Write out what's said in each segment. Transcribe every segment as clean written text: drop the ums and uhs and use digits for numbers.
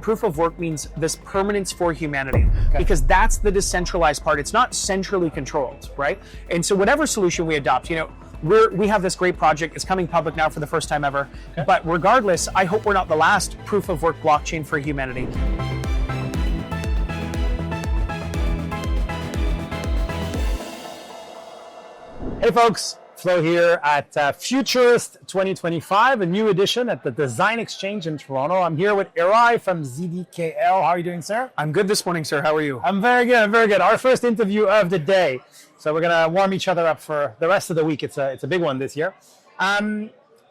proof of work means this permanence for humanity, because that's the decentralized part. It's not centrally controlled, right? And so whatever solution we adopt, we have this great project. It's coming public now for the first time ever. But regardless, I hope we're not the last proof of work blockchain for humanity. Hey folks, Flo here at Futurist 2025, a new edition at the Design Exchange in Toronto. I'm here with Erai from ZDKL. How are you doing, sir? I'm good this morning, sir. How are you? I'm very good. Our first interview of the day. So we're going to warm each other up for the rest of the week. It's a big one this year.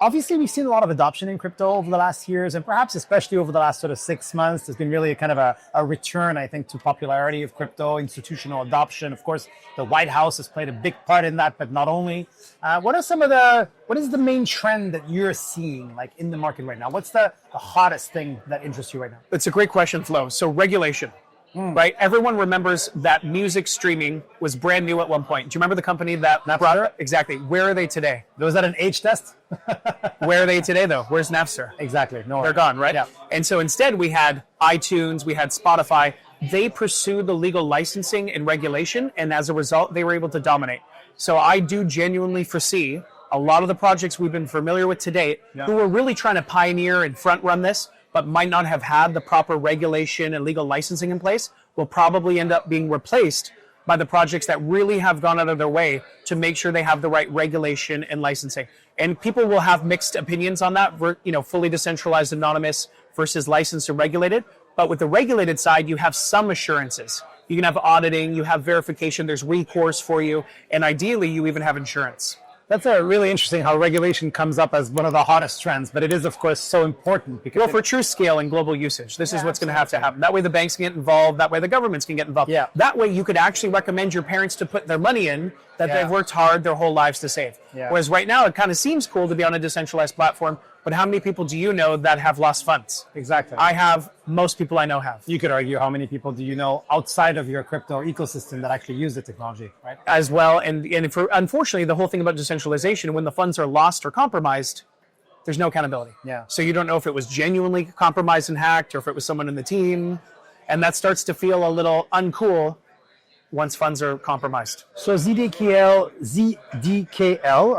Obviously, we've seen a lot of adoption in crypto over the last years, and perhaps especially over the last sort of 6 months. There's been really a kind of a return, I think, to popularity of crypto, institutional adoption. Of course, the White House has played a big part in that, but not only. What is the main trend that you're seeing like in the market right now? What's the hottest thing that interests you right now? It's a great question, Flo. So regulation. Right? Everyone remembers that music streaming was brand new at one point. Do you remember the company that brought it? Exactly. Where are they today? Was that an age test? Where are they today, though? Where's Napster? Exactly. No, they're gone, right? Yeah. And so instead, we had iTunes, we had Spotify. They pursued the legal licensing and regulation, and as a result, they were able to dominate. So I do genuinely foresee a lot of the projects we've been familiar with to date, who were really trying to pioneer and front run this, but might not have had the proper regulation and legal licensing in place, will probably end up being replaced by the projects that really have gone out of their way to make sure they have the right regulation and licensing. And people will have mixed opinions on that, fully decentralized, anonymous versus licensed and regulated. But with the regulated side, you have some assurances. You can have auditing, you have verification, there's recourse for you, and ideally you even have insurance. That's really interesting how regulation comes up as one of the hottest trends, but it is, of course, so important. Because for true scale and global usage, this is what's going to have to happen. That way the banks can get involved. That way the governments can get involved. Yeah. That way you could actually recommend your parents to put their money in that they've worked hard their whole lives to save. Yeah. Whereas right now it kind of seems cool to be on a decentralized platform, but how many people do you know that have lost funds? Exactly. I have. Most people I know have. You could argue how many people do you know outside of your crypto ecosystem that actually use the technology, right? As well, and unfortunately, the whole thing about decentralization, when the funds are lost or compromised, there's no accountability. Yeah. So you don't know if it was genuinely compromised and hacked or if it was someone in the team, and that starts to feel a little uncool once funds are compromised. So ZDKL,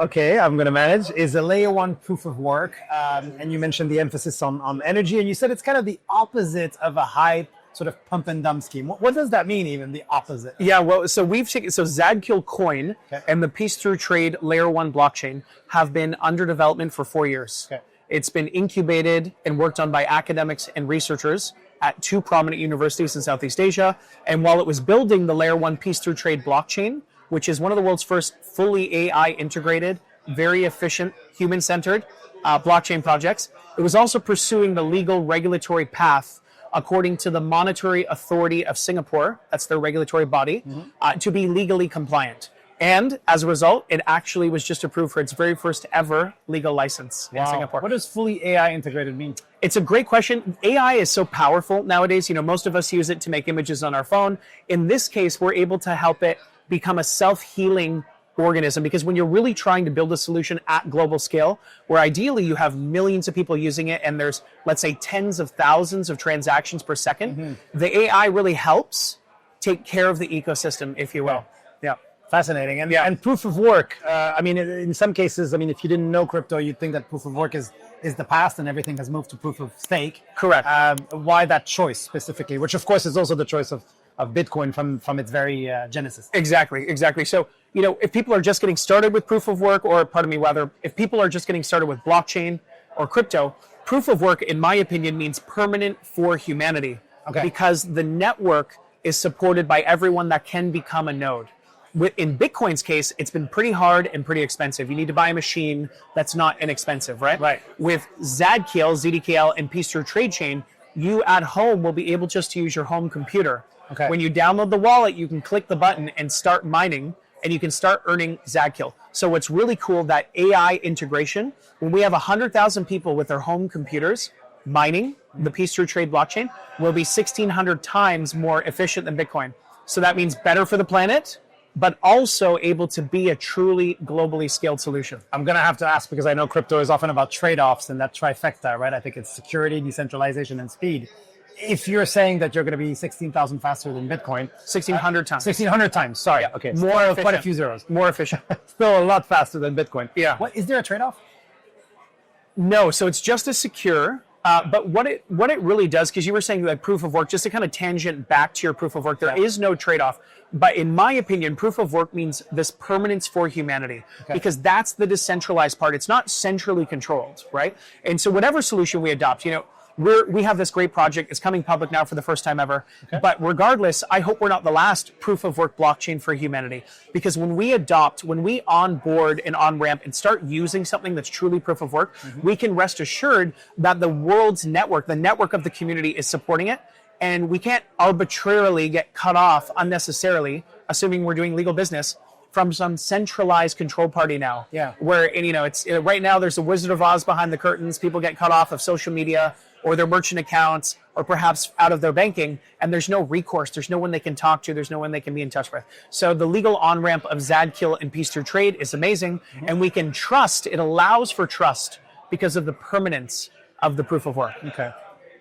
okay, I'm going to manage, is a layer one proof of work. And you mentioned the emphasis on energy, and you said it's kind of the opposite of a high sort of pump and dump scheme. What does that mean, even the opposite? Yeah, well, so Zadkill Coin and the Peace Through Trade layer one blockchain have been under development for 4 years. Okay. It's been incubated and worked on by academics and researchers at 2 prominent universities in Southeast Asia. And while it was building the layer one Peace Through Trade blockchain, which is one of the world's first fully AI integrated, very efficient, human-centered blockchain projects, it was also pursuing the legal regulatory path according to the Monetary Authority of Singapore, that's their regulatory body, to be legally compliant. And as a result, it actually was just approved for its very first ever legal license in Singapore. What does fully AI integrated mean? It's a great question. AI is so powerful nowadays. Most of us use it to make images on our phone. In this case, we're able to help it become a self-healing organism, because when you're really trying to build a solution at global scale, where ideally you have millions of people using it and there's, let's say, tens of thousands of transactions per second, the AI really helps take care of the ecosystem, if you will. Yeah. Fascinating. And proof of work, in some cases, if you didn't know crypto, you'd think that proof of work is the past and everything has moved to proof of stake. Correct. Why that choice specifically, which of course is also the choice of Bitcoin from its very genesis. Exactly. So, if people are just getting started with proof of work, if people are just getting started with blockchain or crypto, proof of work, in my opinion, means permanent for humanity. Okay. Because the network is supported by everyone that can become a node. In Bitcoin's case, it's been pretty hard and pretty expensive. You need to buy a machine that's not inexpensive, right? Right. With Zadkill, ZDKL, and Peace Through Trade Chain, you at home will be able just to use your home computer. Okay. When you download the wallet, you can click the button and start mining, and you can start earning Zadkill. So what's really cool, that AI integration, when we have 100,000 people with their home computers mining the Peace Through Trade blockchain, will be 1,600 times more efficient than Bitcoin. So that means better for the planet, but also able to be a truly globally scaled solution. I'm going to have to ask, because I know crypto is often about trade-offs and that trifecta, right? I think it's security, decentralization, and speed. if you're saying that you're going to be 16,000 faster than Bitcoin, 1,600 times. 1,600 times. Sorry. Yeah. Okay. More Still efficient. quite a few zeros. More efficient. Still a lot faster than Bitcoin. Yeah. What is there a trade-off? No, so it's just as secure. But what it really does, because you were saying like proof of work, just to kind of tangent back to your proof of work, there is no trade-off. But in my opinion, proof of work means this permanence for humanity, because that's the decentralized part. It's not centrally controlled, right? And so whatever solution we adopt, we have this great project. It's coming public now for the first time ever. But regardless, I hope we're not the last proof of work blockchain for humanity. Because when we onboard and on-ramp and start using something that's truly proof of work, we can rest assured that the world's network, the network of the community, is supporting it. And we can't arbitrarily get cut off unnecessarily, assuming we're doing legal business, from some centralized control party now. Yeah. Where, it's right now there's a Wizard of Oz behind the curtains. People get cut off of social media or their merchant accounts or perhaps out of their banking, and there's no recourse. There's no one they can talk to. There's no one they can be in touch with. So the legal on-ramp of Zadkill and Peace Through Trade is amazing, and we can trust. It allows for trust because of the permanence of the proof of work. Okay.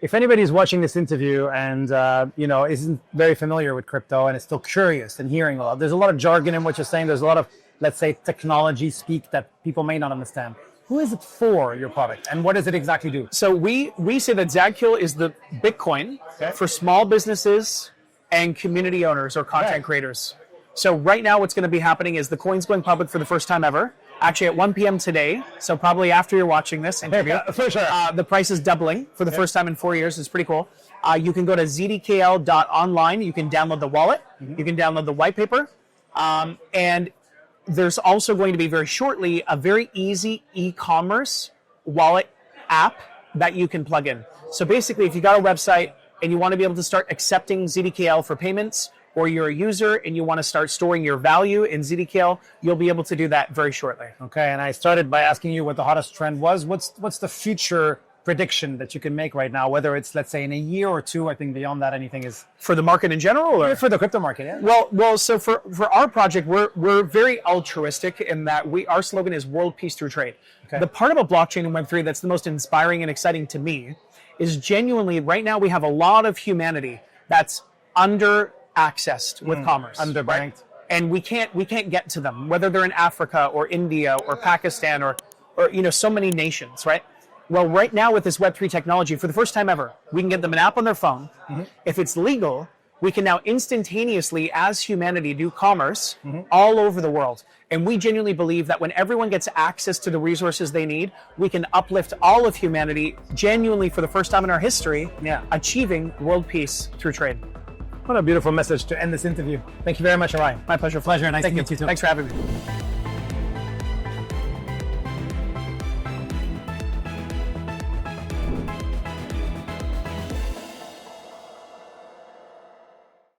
If anybody's watching this interview and isn't very familiar with crypto and is still curious and hearing a lot, there's a lot of jargon in what you're saying. There's a lot of, let's say, technology speak that people may not understand. Who is it for, your product, and what does it exactly do? So we say that Zadkill is the Bitcoin for small businesses and community owners or content creators. So right now what's going to be happening is the coin's going public for the first time ever. Actually at 1 p.m. today, so probably after you're watching this interview, for sure. The price is doubling for the first time in 4 years. It's pretty cool. You can go to zdkl.online. You can download the wallet. You can download the white paper. And there's also going to be very shortly a very easy e-commerce wallet app that you can plug in. So basically, if you got a website and you want to be able to start accepting ZDKL for payments, or you're a user and you want to start storing your value in ZDKL, you'll be able to do that very shortly. Okay, and I started by asking you what the hottest trend was. What's the future prediction that you can make right now, whether it's, let's say, in a year or two? I think beyond that, anything is... For the market in general? Or? For the crypto market, yeah. Well, so for our project, we're very altruistic in that our slogan is World Peace Through Trade. Okay. The part about blockchain and Web3 that's the most inspiring and exciting to me is genuinely, right now we have a lot of humanity that's under-accessed with commerce. Underbanked. Right? And we can't get to them, whether they're in Africa or India or Pakistan or so many nations, right? Well, right now with this Web3 technology, for the first time ever, we can get them an app on their phone. If it's legal, we can now instantaneously, as humanity, do commerce all over the world. And we genuinely believe that when everyone gets access to the resources they need, we can uplift all of humanity genuinely for the first time in our history, achieving world peace through trade. What a beautiful message to end this interview. Thank you very much, Erai. My pleasure. Pleasure. Nice to Thank meet you too. Thanks for having me.